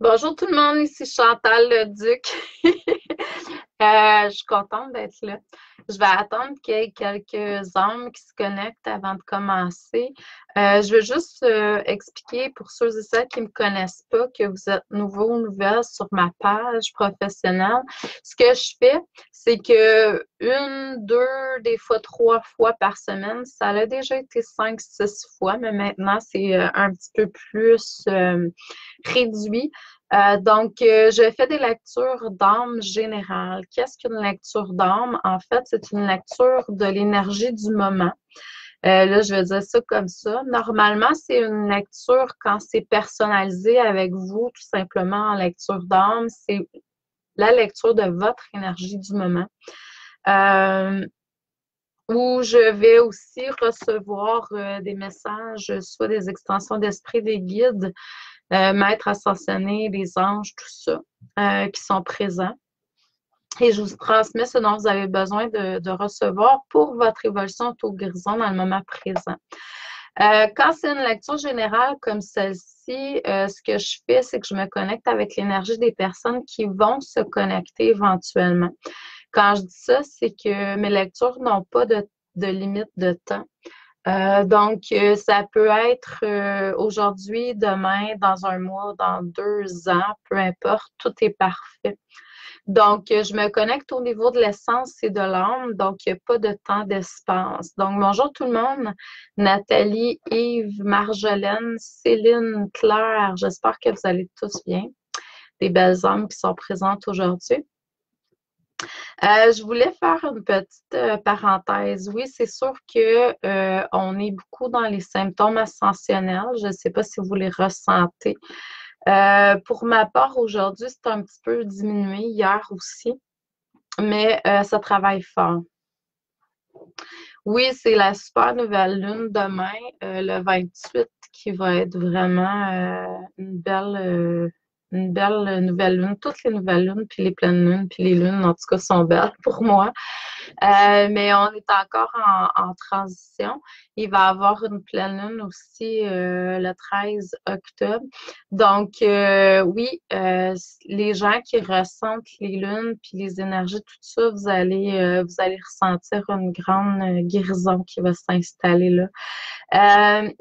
Bonjour tout le monde, ici Chantal Leduc. Je suis contente d'être là. Je vais attendre qu'il y ait quelques âmes qui se connectent avant de commencer. Je veux juste expliquer pour ceux et celles qui ne me connaissent pas que vous êtes nouveaux ou nouvelles sur ma page professionnelle. Ce que je fais, c'est que une, deux, des fois trois fois par semaine, ça a déjà été cinq, six fois, mais maintenant c'est un petit peu plus réduit. Je fais des lectures d'âme générales. Qu'est-ce qu'une lecture d'âme? En fait, c'est une lecture de l'énergie du moment. Là, je vais dire ça comme ça. Normalement, c'est une lecture quand c'est personnalisé avec vous, tout simplement en lecture d'âme. C'est la lecture de votre énergie du moment. Où je vais aussi recevoir des messages, soit des extensions d'esprit, des guides, maîtres ascensionnés, les anges, tout ça, qui sont présents. Et je vous transmets ce dont vous avez besoin de recevoir pour votre évolution auto-guérison dans le moment présent. Quand c'est une lecture générale comme celle-ci, ce que je fais, c'est que je me connecte avec l'énergie des personnes qui vont se connecter éventuellement. Quand je dis ça, c'est que mes lectures n'ont pas de limite de temps. Ça peut être aujourd'hui, demain, dans un mois, dans 2 ans, peu importe, tout est parfait. Je me connecte au niveau de l'essence et de l'âme, donc il n'y a pas de temps d'espace. Donc, bonjour tout le monde, Nathalie, Yves, Marjolaine, Céline, Claire, j'espère que vous allez tous bien. Des belles âmes qui sont présentes aujourd'hui. Je voulais faire une petite parenthèse. Oui, c'est sûr que on est beaucoup dans les symptômes ascensionnels. Je ne sais pas si vous les ressentez. Pour ma part, aujourd'hui, c'est un petit peu diminué, hier aussi, mais ça travaille fort. Oui, c'est la super nouvelle lune demain, le 28, qui va être vraiment une belle nouvelle lune. Toutes les nouvelles lunes, puis les pleines lunes, puis les lunes, en tout cas, sont belles pour moi. Mais on est encore en transition. Il va y avoir une pleine lune aussi le 13 octobre. Oui, les gens qui ressentent les lunes puis les énergies, tout ça, vous allez ressentir une grande guérison qui va s'installer là.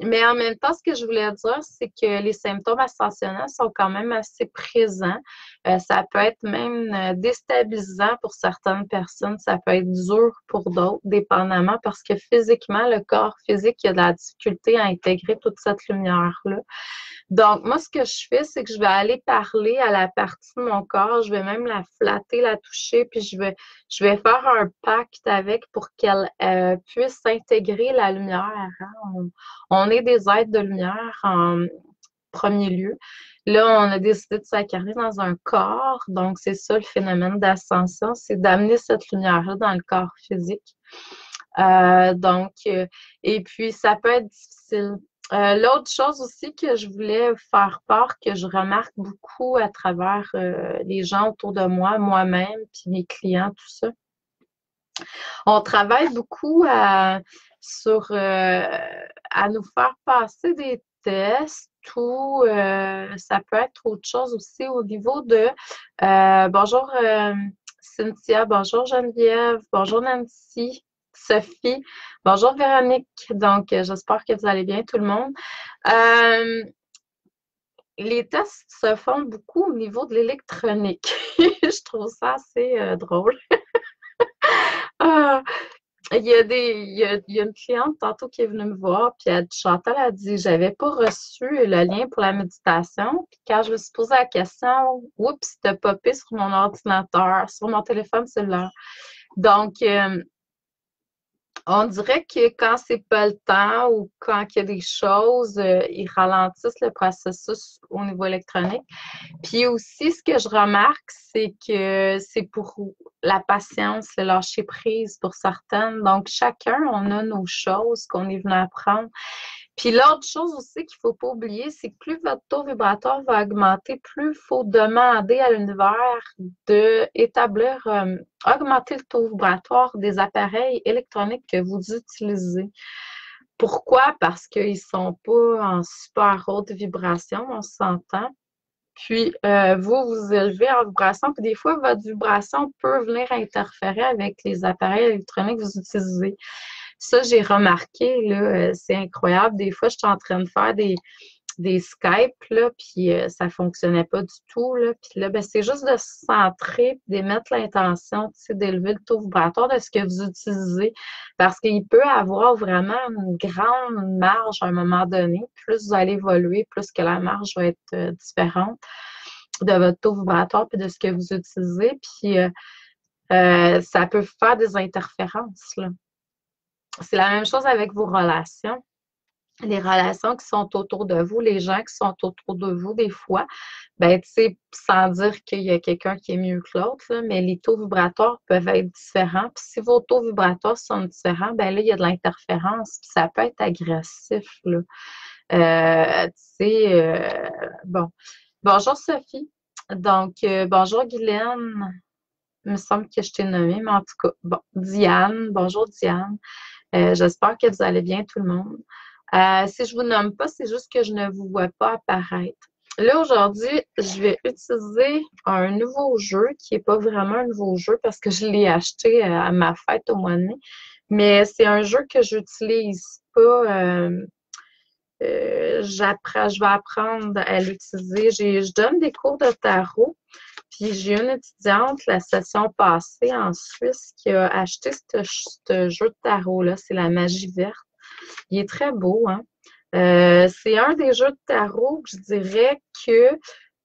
Mais en même temps, ce que je voulais dire, c'est que les symptômes ascensionnels sont quand même assez présents. Ça peut être même déstabilisant pour certaines personnes, ça peut être dur pour d'autres, dépendamment, parce que physiquement, le corps physique il a de la difficulté à intégrer toute cette lumière-là. Donc, moi, ce que je fais, c'est que je vais aller parler à la partie de mon corps, je vais même la flatter, la toucher, puis je vais faire un pacte avec pour qu'elle puisse intégrer la lumière. Hein. On est des êtres de lumière en premier lieu. Là, on a décidé de s'incarner dans un corps, donc c'est ça le phénomène d'ascension, c'est d'amener cette lumière-là dans le corps physique. Et puis ça peut être difficile. L'autre chose aussi que je voulais faire part, que je remarque beaucoup à travers les gens autour de moi, moi-même, puis mes clients, tout ça, on travaille beaucoup à nous faire passer des tests ou ça peut être autre chose aussi au niveau de bonjour Cynthia, bonjour Geneviève, bonjour Nancy, Sophie, bonjour Véronique. J'espère que vous allez bien tout le monde. Euh, les tests se font beaucoup au niveau de l'électronique. Je trouve ça assez drôle. Ah, il y a une cliente tantôt qui est venue me voir, puis elle dit, Chantal a dit, j'avais pas reçu le lien pour la méditation. Puis quand je me suis posé la question, oups, c'était popé sur mon ordinateur, sur mon téléphone cellulaire. Donc, on dirait que quand c'est pas le temps ou quand il y a des choses, ils ralentissent le processus au niveau électronique. Puis aussi, ce que je remarque, c'est que c'est pour la patience, le lâcher prise pour certaines. Donc, chacun, on a nos choses qu'on est venu apprendre. Puis l'autre chose aussi qu'il ne faut pas oublier, c'est que plus votre taux vibratoire va augmenter, plus il faut demander à l'univers d'établir, augmenter le taux vibratoire des appareils électroniques que vous utilisez. Pourquoi? Parce qu'ils ne sont pas en super haute vibration, on s'entend. Puis, vous vous élevez en vibration. Puis, des fois, votre vibration peut venir interférer avec les appareils électroniques que vous utilisez. Ça, j'ai remarqué, là, c'est incroyable. Des fois, je suis en train de faire des Skype, là, puis ça fonctionnait pas du tout, là. Puis là, ben, c'est juste de se centrer, puis d'émettre l'intention, tu sais, d'élever le taux vibratoire de ce que vous utilisez, parce qu'il peut avoir vraiment une grande marge à un moment donné. Plus vous allez évoluer, plus que la marge va être différente de votre taux vibratoire puis de ce que vous utilisez. Puis ça peut faire des interférences, là. C'est la même chose avec vos relations. Les relations qui sont autour de vous, les gens qui sont autour de vous, des fois, ben, tu sais, sans dire qu'il y a quelqu'un qui est mieux que l'autre, là, mais les taux vibratoires peuvent être différents. Puis si vos taux vibratoires sont différents, ben là, il y a de l'interférence, puis ça peut être agressif, là. Tu sais, bon. Bonjour Sophie. Donc, bonjour Guylaine. Il me semble que je t'ai nommé, mais en tout cas, bon, Diane. Bonjour Diane. J'espère que vous allez bien tout le monde. Si je ne vous nomme pas, c'est juste que je ne vous vois pas apparaître. Là, aujourd'hui, je vais utiliser un nouveau jeu qui n'est pas vraiment un nouveau jeu parce que je l'ai acheté à ma fête au mois de mai. Mais c'est un jeu que j'utilise pas. Je vais apprendre à l'utiliser. Je donne des cours de tarot. Puis j'ai une étudiante la session passée en Suisse qui a acheté ce jeu de tarot-là. C'est la magie verte. Il est très beau, hein? C'est un des jeux de tarot que je dirais que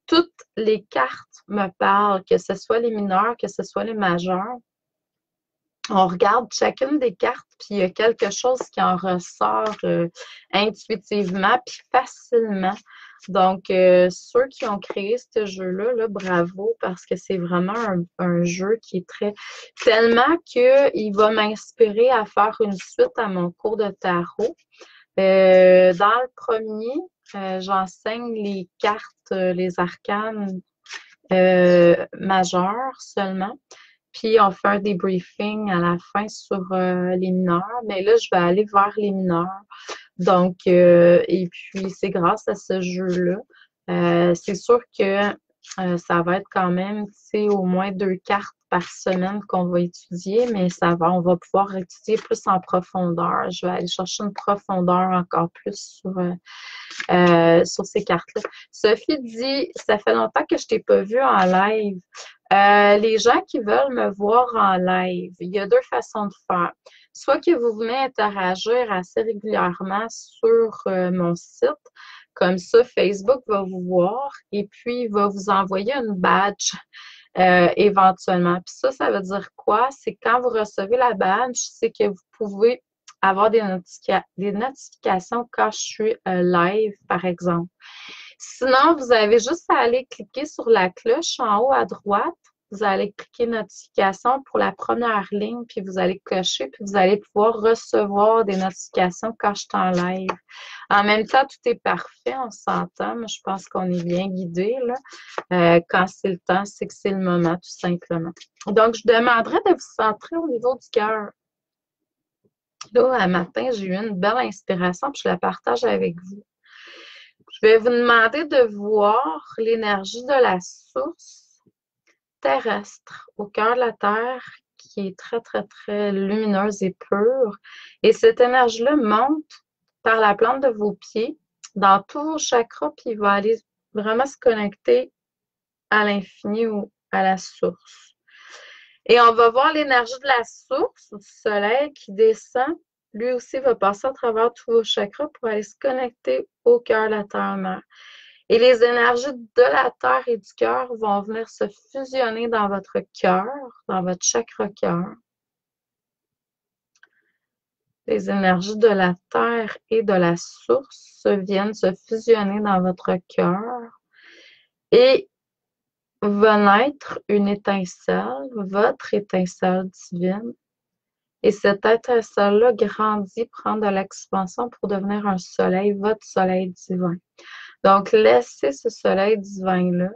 toutes les cartes me parlent, que ce soit les mineurs, que ce soit les majeurs. On regarde chacune des cartes, puis il y a quelque chose qui en ressort intuitivement, puis facilement. Donc, ceux qui ont créé ce jeu-là, là, bravo, parce que c'est vraiment un jeu qui est tellement qu'il va m'inspirer à faire une suite à mon cours de tarot. Dans le premier, j'enseigne les cartes, les arcanes majeures seulement. Puis on fait un débriefing à la fin sur les mineurs. Mais là, je vais aller vers les mineurs. Donc, et puis c'est grâce à ce jeu-là. C'est sûr que ça va être quand même, tu sais, au moins 2 cartes par semaine qu'on va étudier, mais on va pouvoir étudier plus en profondeur. Je vais aller chercher une profondeur encore plus sur ces cartes-là. Sophie dit, ça fait longtemps que je t'ai pas vu en live. Les gens qui veulent me voir en live, il y a 2 façons de faire. Soit que vous venez interagir assez régulièrement sur mon site, comme ça, Facebook va vous voir et puis il va vous envoyer une badge éventuellement. Puis ça veut dire quoi? C'est quand vous recevez la badge, c'est que vous pouvez avoir des notifications quand je suis live, par exemple. Sinon, vous avez juste à aller cliquer sur la cloche en haut à droite. Vous allez cliquer notification pour la première ligne, puis vous allez cocher, puis vous allez pouvoir recevoir des notifications quand je suis en live. En même temps, tout est parfait, on s'entend, mais je pense qu'on est bien guidé, là. Quand c'est le temps, c'est que c'est le moment, tout simplement. Donc, je demanderais de vous centrer au niveau du cœur. Là, un matin, j'ai eu une belle inspiration, puis je la partage avec vous. Je vais vous demander de voir l'énergie de la source terrestre au cœur de la Terre qui est très, très, très lumineuse et pure. Et cette énergie-là monte par la plante de vos pieds dans tous vos chakras, puis il va aller vraiment se connecter à l'infini ou à la source. Et on va voir l'énergie de la source du soleil qui descend. Lui aussi va passer à travers tous vos chakras pour aller se connecter au cœur de la Terre-Mère. Et les énergies de la terre et du cœur vont venir se fusionner dans votre cœur, dans votre chakra-cœur. Les énergies de la terre et de la source viennent se fusionner dans votre cœur et va naître une étincelle, votre étincelle divine. Et cette étincelle-là grandit, prend de l'expansion pour devenir un soleil, votre soleil divin. Donc, laissez ce soleil divin-là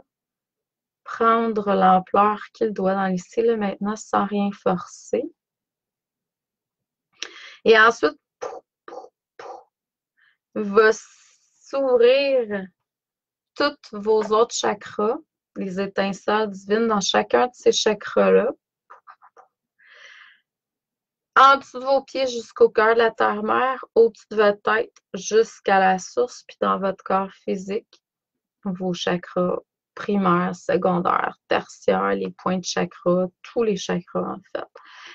prendre l'ampleur qu'il doit dans l'ici, là, maintenant, sans rien forcer. Et ensuite, va s'ouvrir tous vos autres chakras, les étincelles divines dans chacun de ces chakras-là. En dessous de vos pieds jusqu'au cœur de la terre-mère, au-dessus de votre tête jusqu'à la source, puis dans votre corps physique, vos chakras primaires, secondaires, tertiaires, les points de chakra, tous les chakras en fait,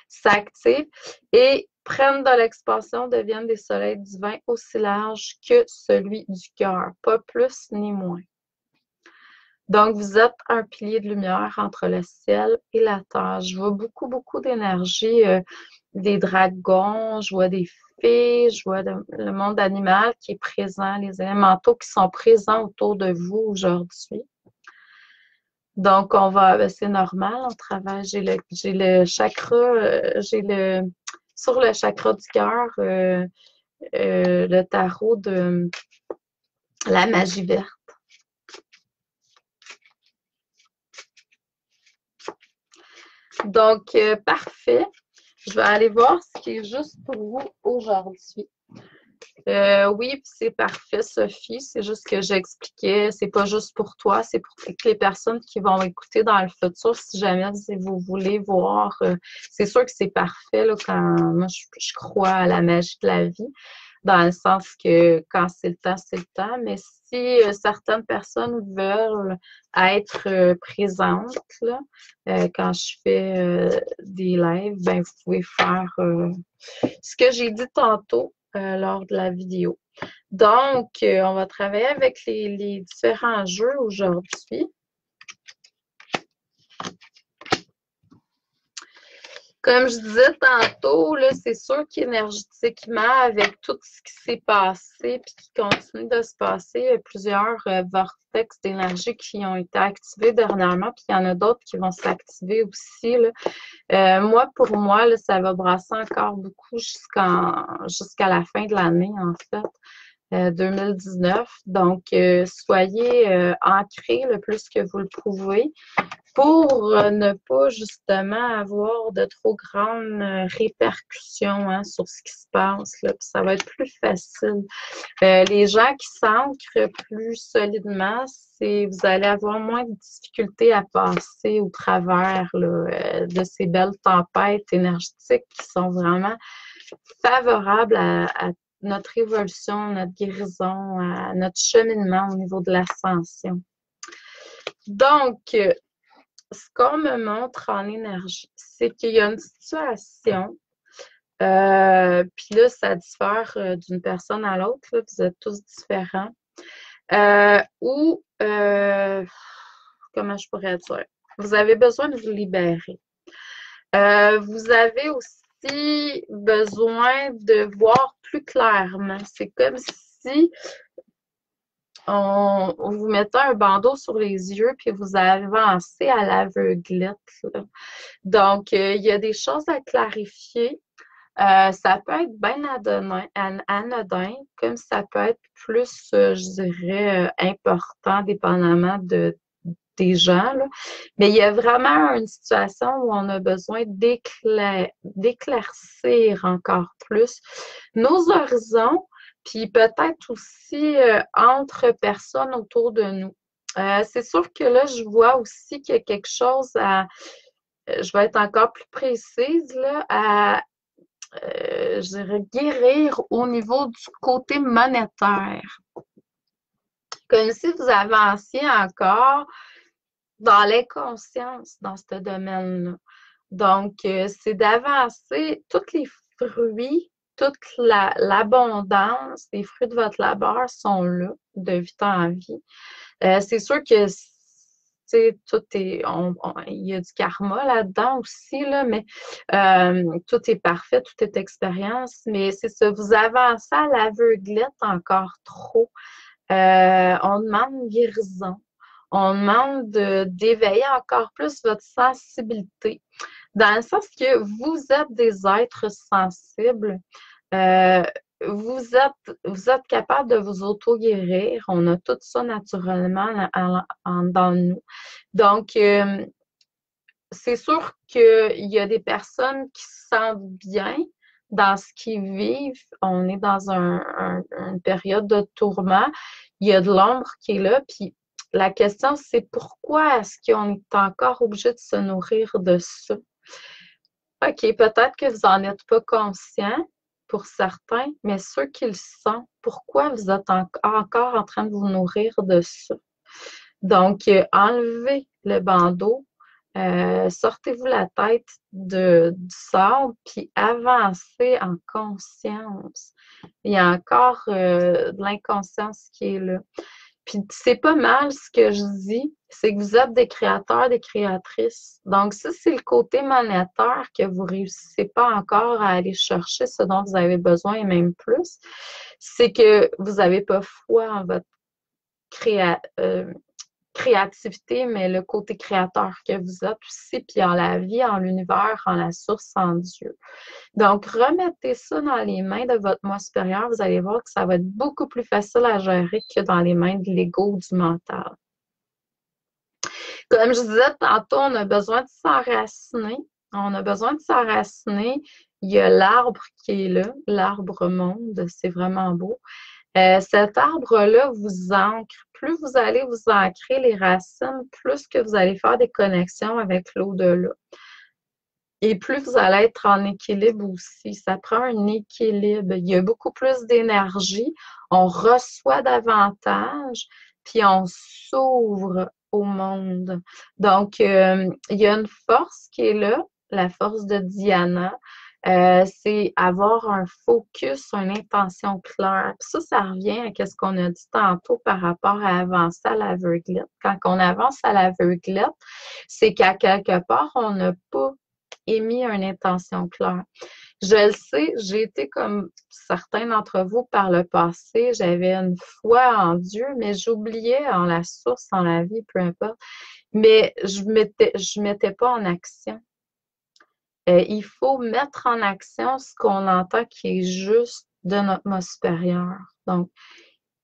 s'activent et prennent de l'expansion, deviennent des soleils divins aussi larges que celui du cœur, pas plus ni moins. Donc, vous êtes un pilier de lumière entre le ciel et la terre. Je vois beaucoup, beaucoup d'énergie, des dragons, je vois des fées, je vois le monde animal qui est présent, les élémentaux qui sont présents autour de vous aujourd'hui. Donc, c'est normal, on travaille, j'ai le chakra, sur le chakra du cœur, le tarot de la magie verte. Donc, parfait. Je vais aller voir ce qui est juste pour vous aujourd'hui. Oui, c'est parfait, Sophie. C'est juste que j'expliquais, c'est pas juste pour toi, c'est pour toutes les personnes qui vont écouter dans le futur. Si jamais vous voulez voir, c'est sûr que c'est parfait là, quand moi je crois à la magie de la vie, dans le sens que quand c'est le temps, c'est le temps. Mais si certaines personnes veulent être présentes là, quand je fais des lives, ben vous pouvez faire ce que j'ai dit tantôt lors de la vidéo. Donc, on va travailler avec les différents jeux aujourd'hui. Comme je disais tantôt, là, c'est sûr qu'énergétiquement, avec tout ce qui s'est passé et qui continue de se passer, il y a plusieurs vortex d'énergie qui ont été activés dernièrement, puis il y en a d'autres qui vont s'activer aussi. Là. Pour moi, là, ça va brasser encore beaucoup jusqu'à la fin de l'année, en fait, 2019. Donc, soyez ancrés le plus que vous le pouvez pour ne pas justement avoir de trop grandes répercussions hein, sur ce qui se passe. Là, puis ça va être plus facile. Les gens qui s'ancrent plus solidement, vous allez avoir moins de difficultés à passer au travers là, de ces belles tempêtes énergétiques qui sont vraiment favorables à notre évolution, notre guérison, à notre cheminement au niveau de l'ascension. Donc, ce qu'on me montre en énergie, c'est qu'il y a une situation, puis là, ça diffère d'une personne à l'autre, vous êtes tous différents, où, comment je pourrais dire, vous avez besoin de vous libérer. Vous avez aussi besoin de voir plus clairement. C'est comme si on vous mettait un bandeau sur les yeux puis vous avancez à l'aveuglette. Donc, il y a des choses à clarifier. Ça peut être bien anodin, comme ça peut être plus, je dirais, important, dépendamment des gens. Là. Mais il y a vraiment une situation où on a besoin d'éclaircir encore plus nos horizons, puis peut-être aussi entre personnes autour de nous. C'est sûr que là, je vois aussi qu'il y a quelque chose je vais être encore plus précise, là, je dirais, guérir au niveau du côté monétaire. Comme si vous avanciez encore dans l'inconscience dans ce domaine-là. Donc, c'est d'avancer tous les fruits, toute l'abondance des fruits de votre labeur sont là, de vie en vie. C'est sûr que tout est, il y a du karma là-dedans aussi, là, mais tout est parfait, tout est expérience, mais c'est ça, vous avancez à l'aveuglette encore trop. On demande une guérison. On demande d'éveiller encore plus votre sensibilité. Dans le sens que vous êtes des êtres sensibles. Vous êtes capable de vous auto-guérir. On a tout ça naturellement dans nous. Donc, c'est sûr qu'il y a des personnes qui se sentent bien dans ce qu'ils vivent. On est dans une période de tourment. Il y a de l'ombre qui est là, puis la question, c'est pourquoi est-ce qu'on est encore obligé de se nourrir de ça? OK, peut-être que vous n'en êtes pas conscient pour certains, mais ceux qui le sont, pourquoi vous êtes encore en train de vous nourrir de ça? Donc, enlevez le bandeau, sortez-vous la tête du sable, puis avancez en conscience. Il y a encore de l'inconscience qui est là. Puis c'est pas mal ce que je dis, c'est que vous êtes des créateurs, des créatrices. Donc, si c'est le côté monétaire que vous réussissez pas encore à aller chercher ce dont vous avez besoin et même plus, c'est que vous n'avez pas foi en votre créa créativité, mais le côté créateur que vous êtes aussi, puis en la vie, en l'univers, en la source, en Dieu. Donc, remettez ça dans les mains de votre moi supérieur. Vous allez voir que ça va être beaucoup plus facile à gérer que dans les mains de l'ego, du mental. Comme je disais tantôt, on a besoin de s'enraciner. On a besoin de s'enraciner. Il y a l'arbre qui est là, l'arbre monde, c'est vraiment beau. Cet arbre-là vous ancre. Plus vous allez vous ancrer les racines, plus que vous allez faire des connexions avec l'au-delà. Et plus vous allez être en équilibre aussi. Ça prend un équilibre. Il y a beaucoup plus d'énergie. On reçoit davantage, puis on s'ouvre au monde. Donc, il y a une force qui est là, la force de Diana. C'est avoir un focus, une intention claire. Puis ça revient à ce qu'on a dit tantôt par rapport à avancer à l'aveuglette. Quand on avance à l'aveuglette, c'est qu'à quelque part, on n'a pas émis une intention claire. Je le sais, j'ai été comme certains d'entre vous par le passé, j'avais une foi en Dieu, mais j'oubliais en la source, en la vie, peu importe, mais je mettais pas en action. Il faut mettre en action ce qu'on entend qui est juste de notre moi supérieur. Donc,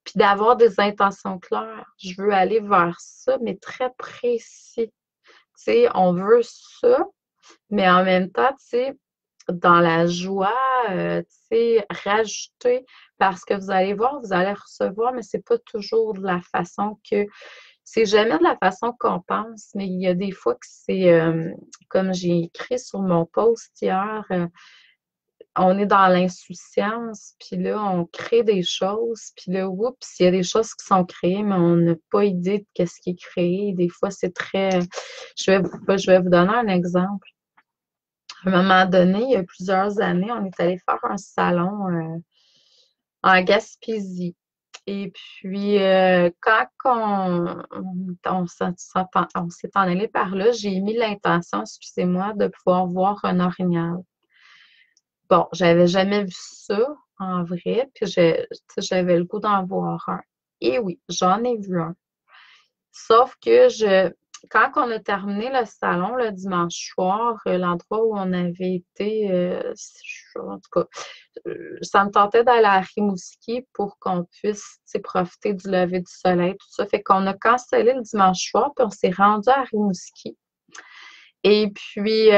puis d'avoir des intentions claires. Je veux aller vers ça, mais très précis. Tu sais, on veut ça, mais en même temps, tu sais, dans la joie, tu sais, rajouter, parce que vous allez voir, vous allez recevoir, mais c'est pas toujours de la façon que, c'est jamais de la façon qu'on pense, mais il y a des fois que c'est, comme j'ai écrit sur mon post hier, on est dans l'insouciance, puis là, on crée des choses, puis là, oups, il y a des choses qui sont créées, mais on n'a pas idée de qu'est-ce qui est créé. Des fois, c'est très... je vais vous donner un exemple. À un moment donné, il y a plusieurs années, on est allé faire un salon en Gaspésie. Et puis, quand on s'est en allé par là, j'ai mis l'intention, excusez-moi, de pouvoir voir un orignal. Bon, j'avais jamais vu ça en vrai, puis j'avais le goût d'en voir un. Et oui, j'en ai vu un. Sauf que quand on a terminé le salon le dimanche soir, l'endroit où on avait été, en tout cas, ça me tentait d'aller à Rimouski pour qu'on puisse profiter du lever du soleil, tout ça. Fait qu'on a cancellé le dimanche soir, puis on s'est rendu à Rimouski. Et puis,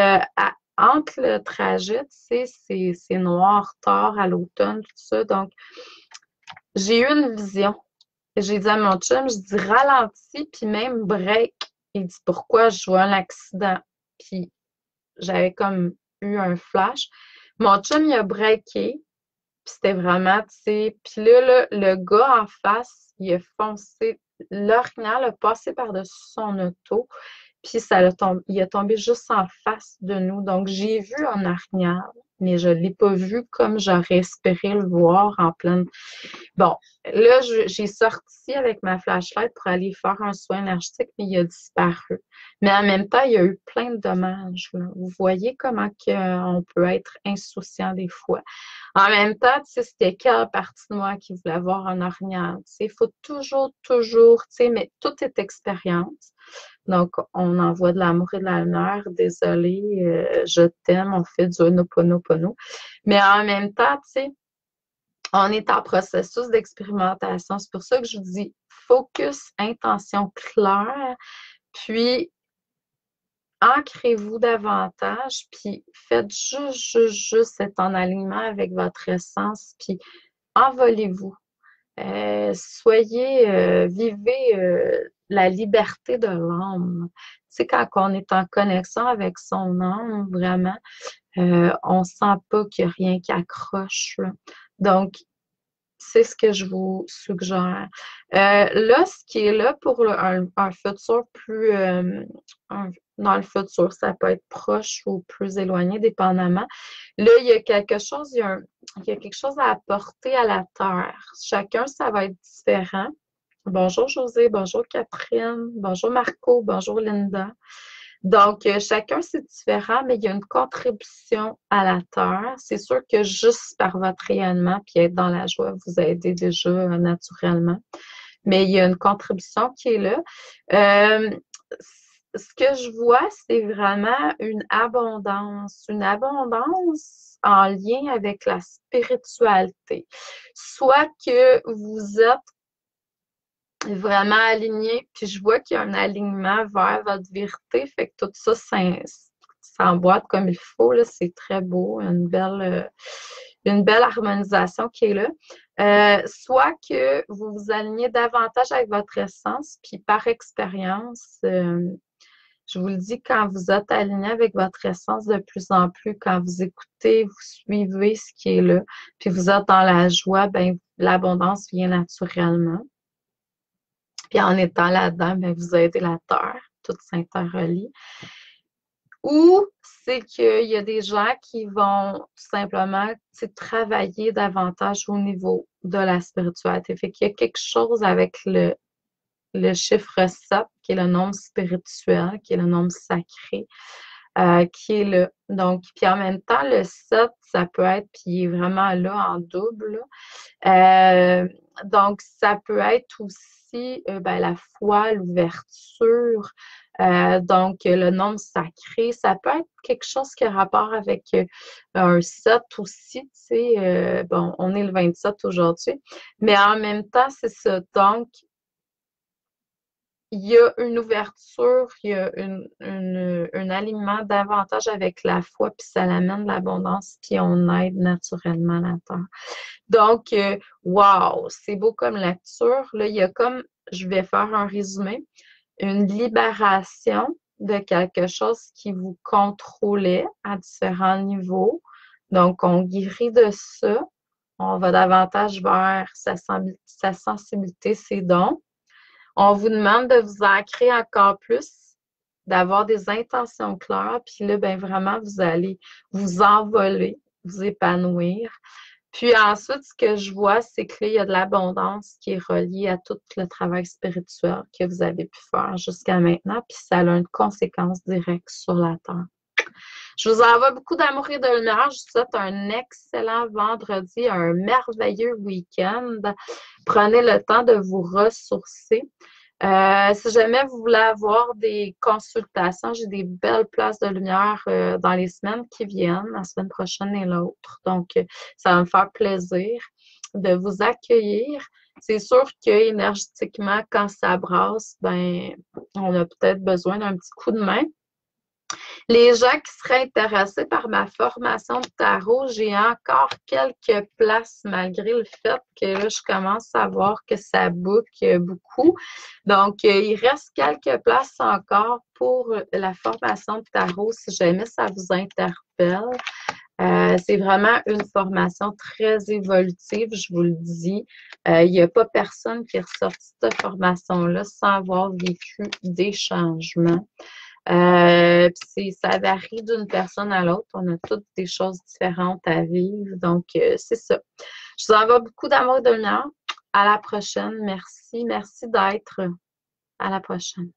entre le trajet, tu sais, c'est noir tard à l'automne, tout ça. Donc, j'ai eu une vision. J'ai dit à mon chum, je dis ralentis, puis même break. Il dit pourquoi je vois un accident. Puis j'avais comme eu un flash. Mon chum, il a breaké, puis c'était vraiment, tu sais. Puis là, le gars en face, il a foncé. L'orignal a passé par-dessus son auto, puis il a tombé juste en face de nous. Donc, j'ai vu un orignal, mais je ne l'ai pas vu comme j'aurais espéré le voir en pleine. Bon, là, j'ai sorti avec ma flashlight pour aller faire un soin énergétique, mais il a disparu. Mais en même temps, il y a eu plein de dommages, là. Vous voyez comment on peut être insouciant des fois. En même temps, tu sais, c'était quelle partie de moi qui voulait avoir un orignal? Tu sais, il faut toujours, tu sais, mais tout est expérience. Donc, on envoie de l'amour et de la lumière. Désolée, je t'aime, on fait du Ho'oponopono. Mais en même temps, tu sais, on est en processus d'expérimentation. C'est pour ça que je vous dis focus, intention claire, puis ancrez-vous davantage, puis faites juste être en alignement avec votre essence, puis envolez-vous. Vivez la liberté de l'âme. Tu sais, quand on est en connexion avec son âme, vraiment, on sent pas qu'il y a rien qui accroche, là. Donc, c'est ce que je vous suggère. Là, ce qui est là pour un futur plus dans le futur, ça peut être proche ou plus éloigné, dépendamment. Là, il y a quelque chose, il y a quelque chose à apporter à la Terre. Chacun, ça va être différent. Bonjour José, bonjour Catherine, bonjour Marco, bonjour Linda. Donc, chacun, c'est différent, mais il y a une contribution à la Terre. C'est sûr que juste par votre rayonnement puis être dans la joie, vous aidez déjà naturellement. Mais il y a une contribution qui est là. Euh, Ce que je vois, c'est vraiment une abondance en lien avec la spiritualité. Soit que vous êtes vraiment aligné, puis je vois qu'il y a un alignement vers votre vérité, fait que tout ça s'emboîte comme il faut, là, c'est très beau, une belle harmonisation qui est là. Soit que vous vous alignez davantage avec votre essence, puis par expérience, je vous le dis, quand vous êtes aligné avec votre essence de plus en plus, quand vous écoutez, vous suivez ce qui est là, puis vous êtes dans la joie, ben l'abondance vient naturellement. Puis en étant là-dedans, ben, vous aidez la Terre, tout s'interrelie. Ou c'est qu'il y a des gens qui vont tout simplement travailler davantage au niveau de la spiritualité. Fait qu'il y a quelque chose avec le chiffre 7, qui est le nombre spirituel, qui est le nombre sacré, qui est là. Donc, puis en même temps, le 7, ça peut être, puis il est vraiment là en double, là. Donc, ça peut être aussi ben, la foi, l'ouverture, donc le nombre sacré. Ça peut être quelque chose qui a rapport avec un 7 aussi, tu sais. Bon, on est le 27 aujourd'hui, mais en même temps, c'est ça. Donc, il y a une ouverture, il y a un alignement davantage avec la foi, puis ça l'amène l'abondance, puis on aide naturellement la terre. Donc, wow, c'est beau comme lecture. Là, il y a comme, je vais faire un résumé, une libération de quelque chose qui vous contrôlait à différents niveaux. Donc, on guérit de ça. On va davantage vers sa sensibilité, ses dons. On vous demande de vous ancrer encore plus, d'avoir des intentions claires, puis là, ben vraiment, vous allez vous envoler, vous épanouir. Puis ensuite, ce que je vois, c'est que là, il y a de l'abondance qui est reliée à tout le travail spirituel que vous avez pu faire jusqu'à maintenant, puis ça a une conséquence directe sur la Terre. Je vous envoie beaucoup d'amour et de lumière. Je vous souhaite un excellent vendredi, un merveilleux week-end. Prenez le temps de vous ressourcer. Si jamais vous voulez avoir des consultations, j'ai des belles places de lumière dans les semaines qui viennent, la semaine prochaine et l'autre. Donc, ça va me faire plaisir de vous accueillir. C'est sûr que énergétiquement, quand ça brasse, ben, on a peut-être besoin d'un petit coup de main. Les gens qui seraient intéressés par ma formation de tarot, j'ai encore quelques places malgré le fait que là, je commence à voir que ça book beaucoup. Donc, il reste quelques places encore pour la formation de tarot si jamais ça vous interpelle. C'est vraiment une formation très évolutive, je vous le dis. Il n'y a pas personne qui est ressorti de cette formation-là sans avoir vécu des changements. Ça varie d'une personne à l'autre. On a toutes des choses différentes à vivre. Donc, c'est ça. Je vous envoie beaucoup d'amour et de lumière. À la prochaine. Merci. Merci d'être. À la prochaine.